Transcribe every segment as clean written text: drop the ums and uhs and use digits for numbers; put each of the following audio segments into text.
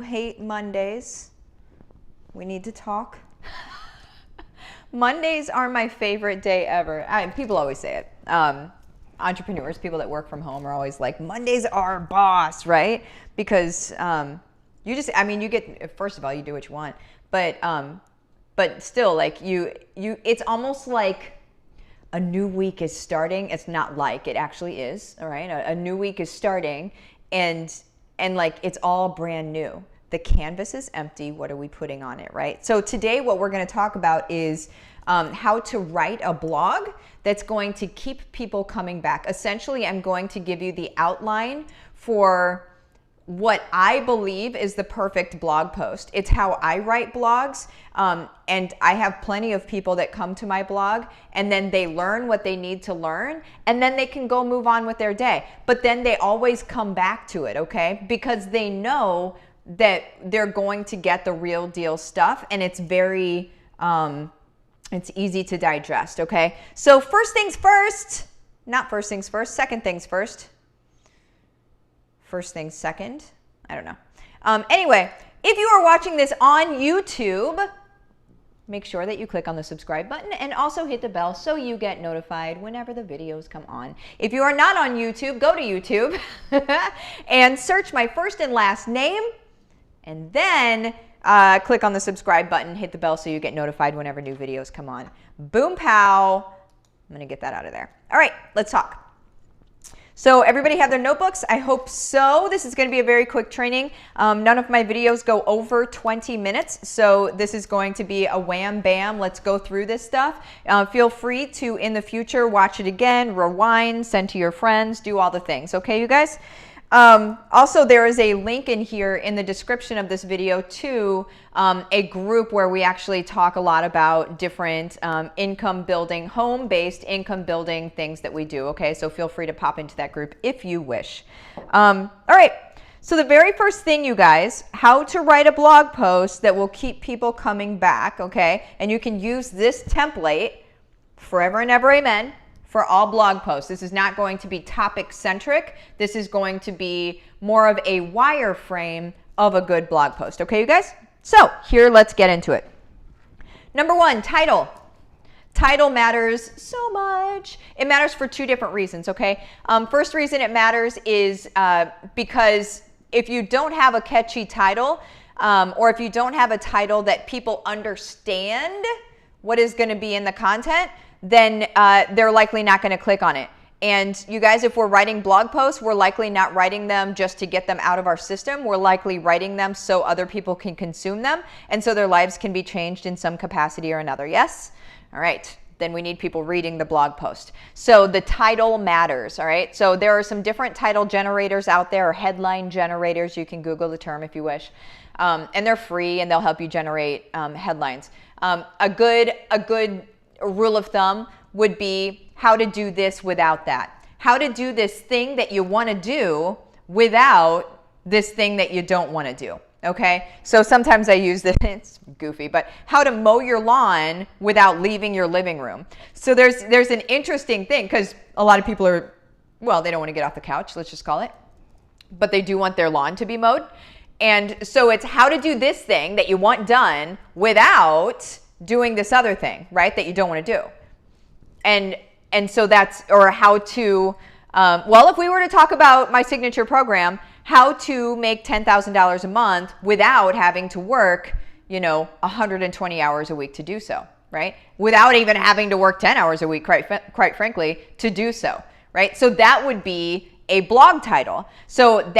Hate Mondays. We need to talk. Mondays are my favorite day ever. People always say it. Entrepreneurs, people that work from home are always like, Mondays are boss, right? Because you just, I mean, you get, first of all, you do what you want, but still, like it's almost like a new week is starting. It's not like, it actually is, all right? A new week is starting, and like it's all brand new. The canvas is empty. What are we putting on it, right? So today what we're going to talk about is how to write a blog that's going to keep people coming back. Essentially, I'm going to give you the outline for what I believe is the perfect blog post. It's how I write blogs, and I have plenty of people that come to my blog and then they learn what they need to learn, and then they can go move on with their day. But then they always come back to it, okay? Because they know that they're going to get the real deal stuff, and it's very, it's easy to digest, okay? So first things first, not first things first, second things first. First things second, I don't know. Anyway, if you are watching this on YouTube, make sure that you click on the subscribe button and also hit the bell so you get notified whenever the videos come on. If you are not on YouTube, go to YouTube and search my first and last name, and then click on the subscribe button, hit the bell so you get notified whenever new videos come on. Boom pow. I'm gonna get that out of there. All right, let's talk. So everybody have their notebooks? I hope so. This is going to be a very quick training. None of my videos go over 20 minutes, so this is going to be a wham bam. Let's go through this stuff. Feel free to, in the future, watch it again, rewind, send to your friends, do all the things. Okay, you guys? Also, there is a link in here in the description of this video to a group where we actually talk a lot about different income building, home-based income building things that we do. Okay, so feel free to pop into that group if you wish. All right, so the very first thing, you guys, how to write a blog post that will keep people coming back, okay? And you can use this template forever and ever, amen, for all blog posts. This is not going to be topic centric. This is going to be more of a wireframe of a good blog post. Okay, you guys? So here, let's get into it. Number one, title. Title matters so much. It matters for two different reasons, okay? First reason it matters is because if you don't have a catchy title, or if you don't have a title that people understand what is going to be in the content, then they're likely not going to click on it. And you guys, if we're writing blog posts, we're likely not writing them just to get them out of our system. We're likely writing them so other people can consume them, and so their lives can be changed in some capacity or another. Yes? All right. Then we need people reading the blog post. So the title matters, all right? So there are some different title generators out there, or headline generators. You can Google the term if you wish. And they're free, and they'll help you generate headlines. A good rule of thumb would be how to do this without that. How to do this thing that you want to do without this thing that you don't want to do. Okay? So sometimes I use this, it's goofy, but how to mow your lawn without leaving your living room. So there's an interesting thing, because a lot of people are, well, they don't want to get off the couch, let's just call it, but they do want their lawn to be mowed. And so it's how to do this thing that you want done without doing this other thing, right, that you don't want to do. And so that's, or how to, well, if we were to talk about my signature program, how to make $10,000 a month without having to work, 120 hours a week to do so, right? Without even having to work 10 hours a week, quite frankly, to do so, right? So that would be a blog title. So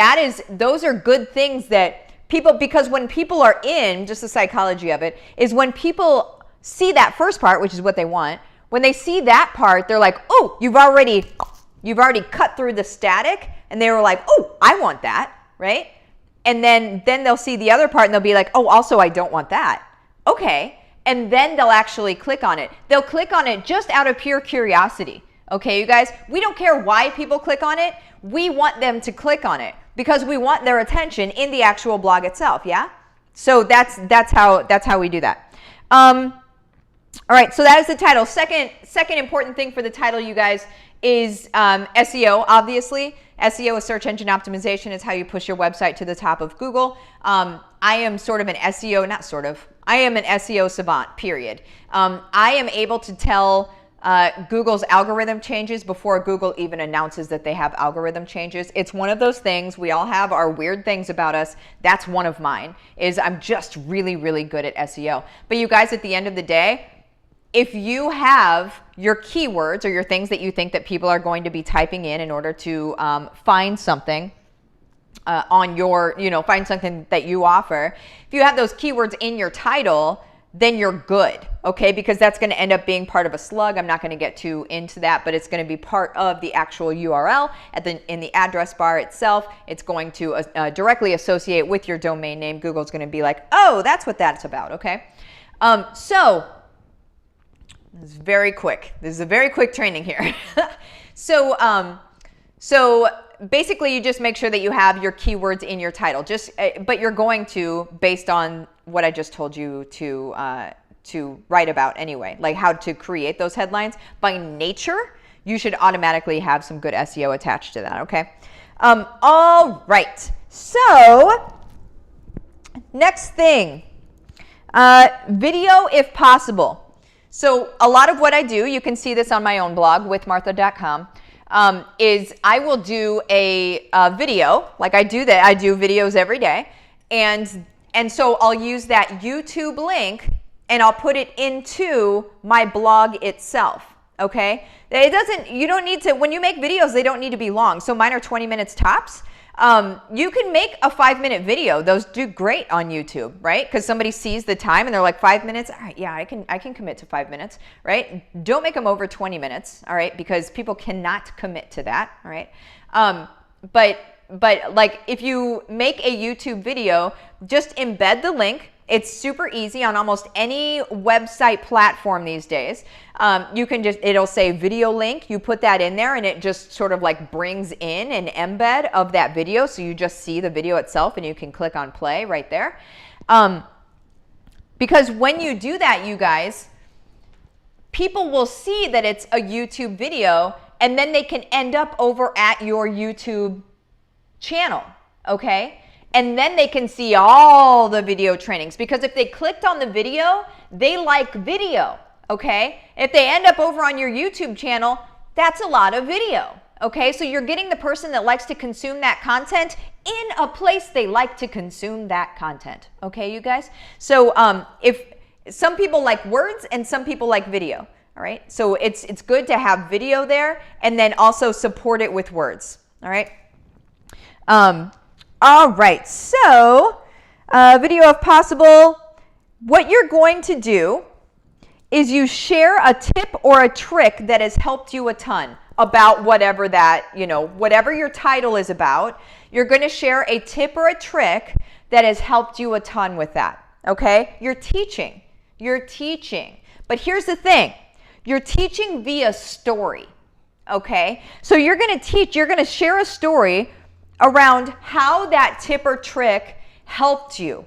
those are good things that people, because when people are in, just the psychology of it, is when people see that first part, which is what they want, when they see that part, they're like, oh, you've already cut through the static, and they were like, oh, I want that, right? And then they'll see the other part, and they'll be like, oh, also I don't want that. Okay, and then they'll actually click on it. They'll click on it just out of pure curiosity. Okay, you guys, we don't care why people click on it. We want them to click on it because we want their attention in the actual blog itself, yeah? So that's how we do that. All right, so that is the title. Second important thing for the title, you guys, is SEO, obviously. SEO is search engine optimization. It's how you push your website to the top of Google. I am sort of an SEO, not sort of, I am an SEO savant, period. I am able to tell Google's algorithm changes before Google even announces that they have algorithm changes. It's one of those things. We all have our weird things about us. That's one of mine, is I'm just really, really good at SEO. But you guys, at the end of the day, if you have your keywords or your things that you think that people are going to be typing in order to find something on your, find something that you offer, if you have those keywords in your title, then you're good, okay? Because that's going to end up being part of a slug. I'm not going to get too into that, but it's going to be part of the actual URL in the address bar itself. It's going to directly associate with your domain name. Google's going to be like, oh, that's what that's about, okay? So this is very quick. This is a very quick training here. So basically, you just make sure that you have your keywords in your title. But you're going to, based on what I just told you to write about anyway, like how to create those headlines. By nature, you should automatically have some good SEO attached to that, okay? All right, so next thing, video if possible. So a lot of what I do, you can see this on my own blog, withmartha.com, is I will do a video, like I do videos every day, and so I'll use that YouTube link and I'll put it into my blog itself, okay? You don't need to, when you make videos, they don't need to be long. So mine are 20 minutes tops. You can make a 5-minute video. Those do great on YouTube, right? Because somebody sees the time and they're like, 5 minutes? All right, yeah, I can commit to 5 minutes, right? Don't make them over 20 minutes, all right? Because people cannot commit to that, all right? But like if you make a YouTube video, just embed the link. It's super easy on almost any website platform these days. You can it'll say video link. You put that in there and it just sort of like brings in an embed of that video. So you just see the video itself and you can click on play right there. Because when you do that, you guys, people will see that it's a YouTube video and then they can end up over at your YouTube channel, okay? And then they can see all the video trainings, because if they clicked on the video, they like video, okay? If they end up over on your YouTube channel, that's a lot of video, okay? So you're getting the person that likes to consume that content in a place they like to consume that content, okay, you guys? So if some people like words and some people like video, all right? So it's good to have video there and then also support it with words, all right? All right, so video if possible. What you're going to do is you share a tip or a trick that has helped you a ton about whatever that, whatever your title is about. You're going to share a tip or a trick that has helped you a ton with that, okay? You're teaching. But here's the thing. You're teaching via story, okay? So you're going to share a story around how that tip or trick helped you,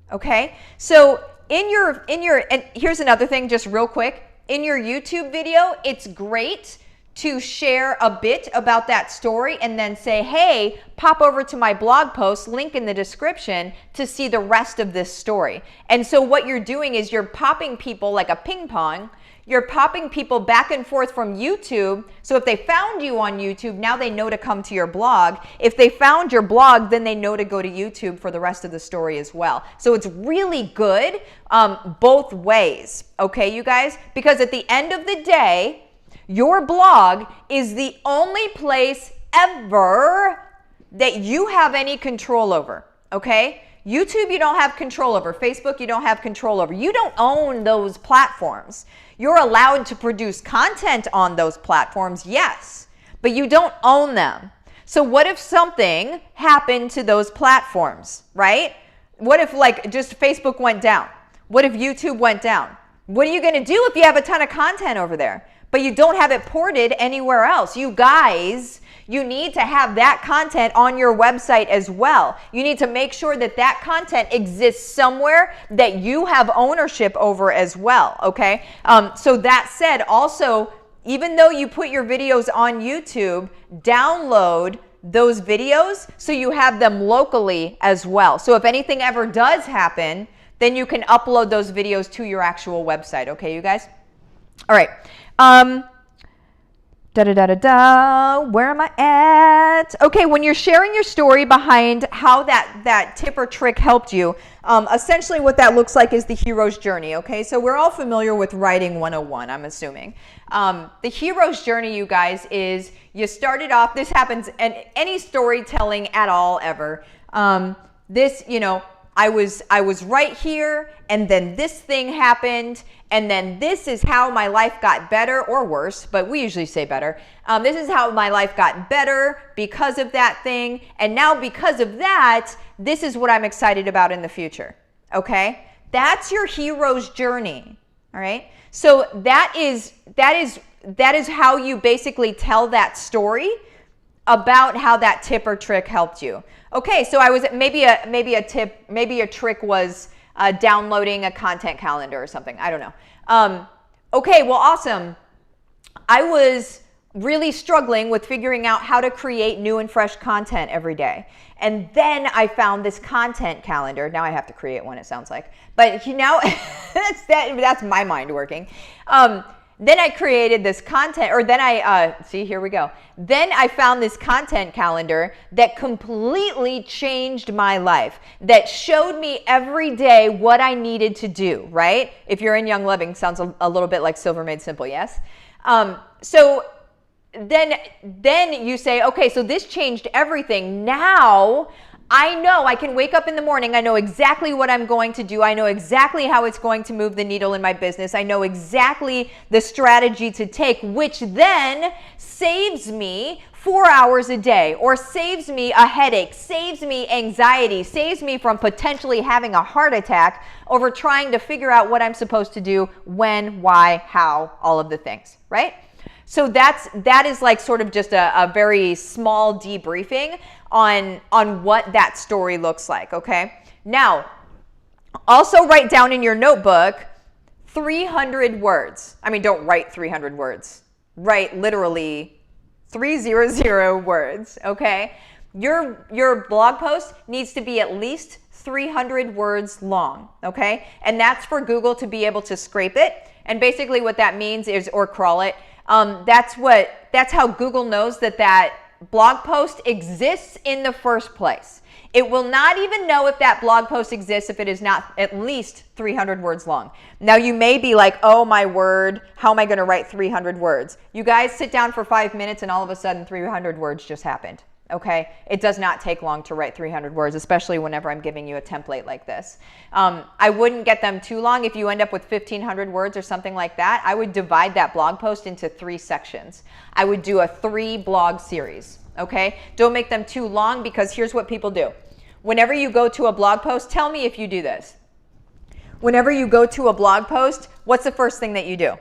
okay? So and here's another thing just real quick. In your YouTube video, it's great to share a bit about that story and then say, hey, pop over to my blog post, link in the description to see the rest of this story. And so what you're doing is you're popping people like a ping pong. You're popping people back and forth from YouTube. So if they found you on YouTube, now they know to come to your blog. If they found your blog, then they know to go to YouTube for the rest of the story as well. So it's really good both ways, okay, you guys? Because at the end of the day, your blog is the only place ever that you have any control over, okay? YouTube, you don't have control over. Facebook, you don't have control over. You don't own those platforms. You're allowed to produce content on those platforms, yes, but you don't own them. So what if something happened to those platforms, right? What if like just Facebook went down? What if YouTube went down? What are you going to do if you have a ton of content over there, but you don't have it ported anywhere else? You guys, you need to have that content on your website as well. You need to make sure that that content exists somewhere that you have ownership over as well, okay? So that said, also, even though you put your videos on YouTube, download those videos so you have them locally as well. So if anything ever does happen, then you can upload those videos to your actual website. Okay, you guys? All right. Where am I at? Okay, when you're sharing your story behind how that tip or trick helped you, essentially what that looks like is the hero's journey, okay? So we're all familiar with writing 101, I'm assuming. The hero's journey, you guys, is you started off, this happens in any storytelling at all ever. This, you know, I was right here, and then this thing happened, and then this is how my life got better, or worse, but we usually say better. This is how my life got better because of that thing, and now because of that, this is what I'm excited about in the future, okay? That's your hero's journey, all right? So that is how you basically tell that story about how that tip or trick helped you. Okay, so I was maybe a trick was downloading a content calendar or something. I don't know. Okay, well, awesome. I was really struggling with figuring out how to create new and fresh content every day. And then I found this content calendar. Now I have to create one, it sounds like. But you know, that's my mind working. Then I created this content, or then see, here we go. Then I found this content calendar that completely changed my life, that showed me every day what I needed to do, right? If you're in Young Living, sounds a little bit like Silver Made Simple, yes? So then you say, okay, so this changed everything. Now I know I can wake up in the morning. I know exactly what I'm going to do. I know exactly how it's going to move the needle in my business. I know exactly the strategy to take, which then saves me 4 hours a day, or saves me a headache, saves me anxiety, saves me from potentially having a heart attack over trying to figure out what I'm supposed to do, when, why, how, all of the things, right? So that is like sort of just a very small debriefing on what that story looks like, okay? Now, also write down in your notebook 300 words. I mean, don't write 300 words. Write literally 300 words, okay? Your blog post needs to be at least 300 words long, okay? And that's for Google to be able to scrape it. And basically what that means is, or crawl it, that's how Google knows that blog post exists in the first place. It will not even know if that blog post exists if it is not at least 300 words long. Now you may be like, oh my word, how am I going to write 300 words? You guys sit down for 5 minutes and all of a sudden 300 words just happened. Okay, it does not take long to write 300 words, especially whenever I'm giving you a template like this. I wouldn't get them too long. If you end up with 1,500 words or something like that, I would divide that blog post into 3 sections. I would do a 3 blog series, okay? Don't make them too long, because here's what people do. Whenever you go to a blog post, tell me if you do this. Whenever you go to a blog post, what's the first thing that you do?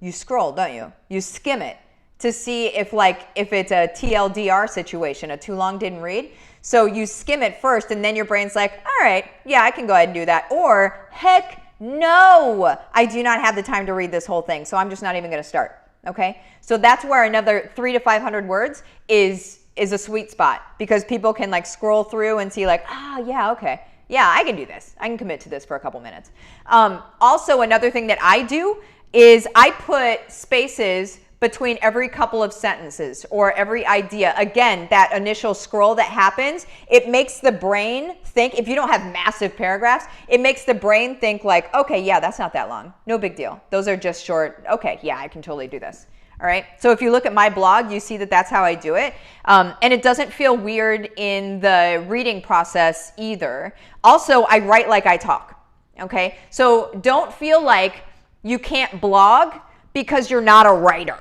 You scroll, don't you? You skim it to see if it's a TLDR situation, a too long didn't read. So you skim it first, and then your brain's like, all right, yeah, I can go ahead and do that. Or, heck no, I do not have the time to read this whole thing, so I'm just not even gonna start, okay? So that's where another 300 to 500 words is a sweet spot, because people can like scroll through and see like, yeah, okay. Yeah, I can do this. I can commit to this for a couple minutes. Also, another thing that I do is I put spaces between every couple of sentences or every idea. Again, that initial scroll that happens, it makes the brain think, if you don't have massive paragraphs, it makes the brain think like, okay, yeah, that's not that long. No big deal. Those are just short. Okay, yeah, I can totally do this. All right. So if you look at my blog, you see that that's how I do it. And it doesn't feel weird in the reading process either. Also, I write like I talk. Okay. So don't feel like you can't blog because you're not a writer.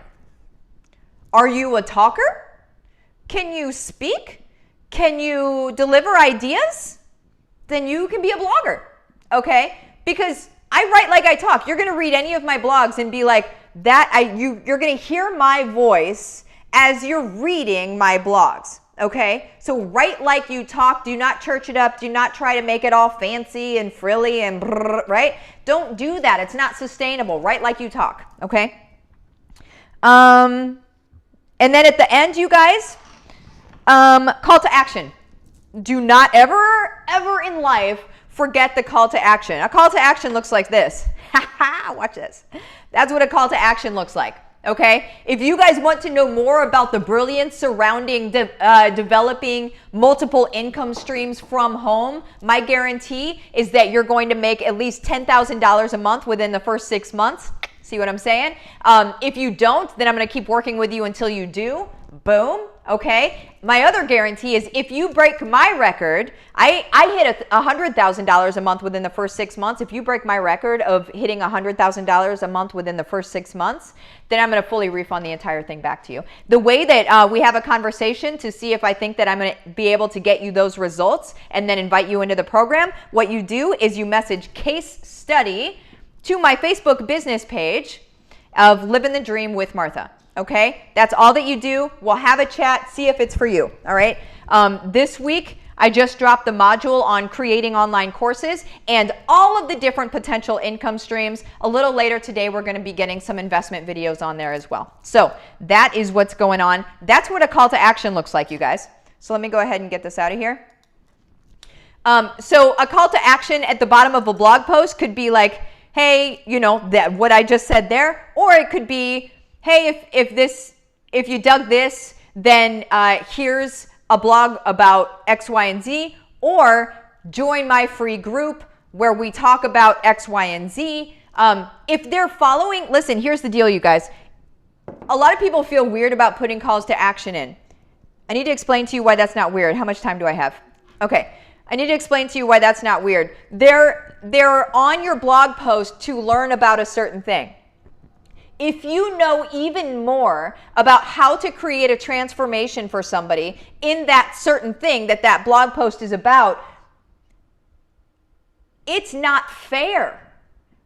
Are you a talker? Can you speak? Can you deliver ideas? Then you can be a blogger, okay? Because I write like I talk. You're gonna read any of my blogs and be like, you're gonna hear my voice as you're reading my blogs, okay? So write like you talk. Do not church it up. Do not try to make it all fancy and frilly and brrr, right? Don't do that. It's not sustainable. Write like you talk, okay? And then at the end, you guys, Call to action. Do not ever in life forget the call to action. A call to action looks like this. Watch this. That's what a call to action looks like. Okay? If you guys want to know more about the brilliance surrounding developing multiple income streams from home, my guarantee is that you're going to make at least $10,000 a month within the first 6 months. See what I'm saying? If you don't, then I'm going to keep working with you until you do. Boom. Okay. My other guarantee is if you break my record, I hit $100,000 a month within the first 6 months. If you break my record of hitting $100,000 a month within the first 6 months, then I'm going to fully refund the entire thing back to you. The way that we have a conversation to see if I think that I'm going to be able to get you those results and then invite you into the program, what you do is you message case study to my Facebook business page of Living the Dream with Martha. Okay, that's all that you do. We'll have a chat, see if it's for you. All right. This week, I just dropped the module on creating online courses and all of the different potential income streams. A little later today, we're going to be getting some investment videos on there as well. So that is what's going on. That's what a call to action looks like, you guys. So let me go ahead and get this out of here. So a call to action at the bottom of a blog post could be like, hey, you know, that what I just said there, or it could be, hey, if you dug this, then here's a blog about X, Y, and Z, or join my free group where we talk about X, Y, and Z. If they're following, listen, here's the deal, you guys. A lot of people feel weird about putting calls to action in. I need to explain to you why that's not weird. How much time do I have? Okay. I need to explain to you why that's not weird. They're on your blog post to learn about a certain thing. If you know even more about how to create a transformation for somebody in that certain thing that blog post is about, it's not fair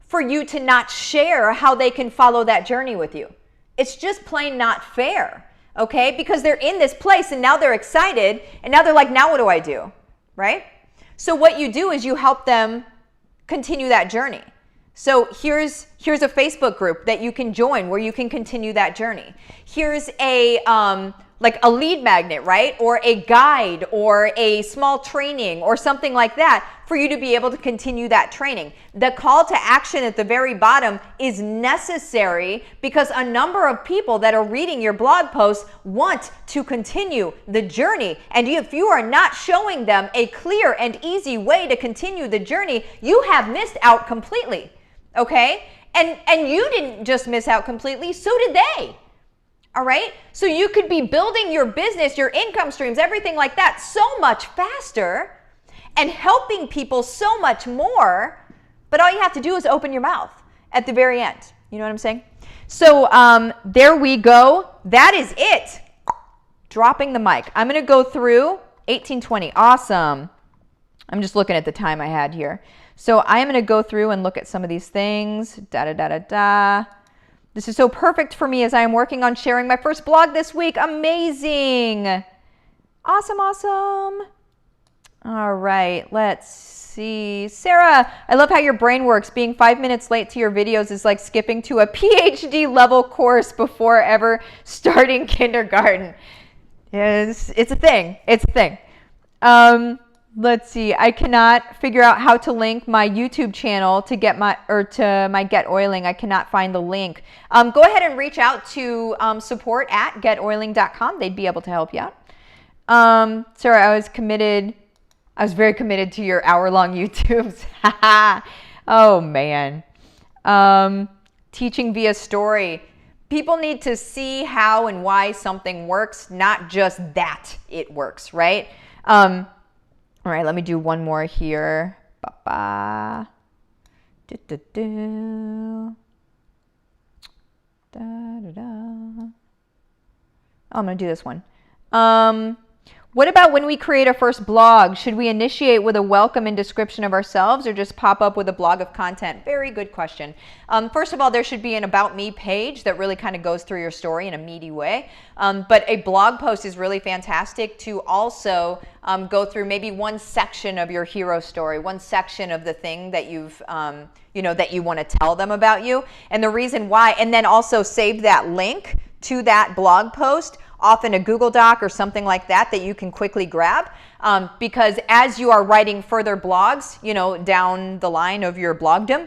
for you to not share how they can follow that journey with you. It's just plain not fair, okay? Because they're in this place and now they're excited and now they're like, now what do I do, right? So what you do is you help them continue that journey. So here's a Facebook group that you can join where you can continue that journey. Here's a like a lead magnet, right? Or a guide or a small training or something like that for you to be able to continue that training. The call to action at the very bottom is necessary because a number of people that are reading your blog posts want to continue the journey. And if you are not showing them a clear and easy way to continue the journey, you have missed out completely. Okay? And you didn't just miss out completely, so did they. All right? So you could be building your business, your income streams, everything like that so much faster and helping people so much more, but all you have to do is open your mouth at the very end. You know what I'm saying? So there we go. That is it. Dropping the mic. I'm going to go through 1820. Awesome. I'm just looking at the time I had here. So I am going to go through and look at some of these things. This is so perfect for me as I am working on sharing my first blog this week. Amazing. Awesome, awesome. All right, let's see. Sarah, I love how your brain works. Being 5 minutes late to your videos is like skipping to a PhD level course before ever starting kindergarten. It's a thing. It's a thing. Let's see. I cannot figure out how to link my YouTube channel to get my Get Oiling. I cannot find the link. Go ahead and reach out to support@getoiling.com. They'd be able to help you out. Sarah, I was very committed to your hour-long YouTubes. Oh man. Teaching via story. People need to see how and why something works, not just that it works, right? All right, let me do one more here. I'm going to do this one. What about when we create our first blog? Should we initiate with a welcome and description of ourselves or just pop up with a blog of content? Very good question. First of all, there should be an About Me page that really kind of goes through your story in a meaty way. But a blog post is really fantastic to also go through maybe one section of your hero story, one section of the thing that you've, that you want to tell them about you. And the reason why, and then also save that link to that blog post often a Google Doc or something like that that you can quickly grab, because as you are writing further blogs, you know, down the line of your blogdom,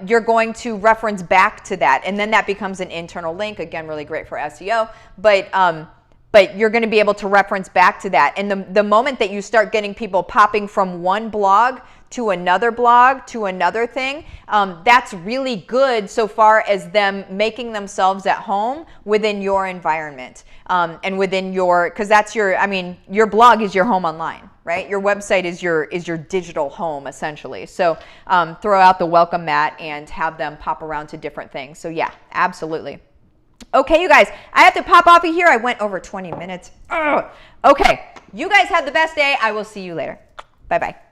you're going to reference back to that, and then that becomes an internal link. Again, really great for SEO, but you're going to be able to reference back to that. And the moment that you start getting people popping from one blog to another thing, that's really good so far as them making themselves at home within your environment, and within your, because that's your, I mean, your blog is your home online, right? Your website is your digital home, essentially. So throw out the welcome mat and have them pop around to different things. So yeah, absolutely. Okay, you guys, I have to pop off of here. I went over 20 minutes. Ugh. Okay, you guys have the best day. I will see you later. Bye-bye.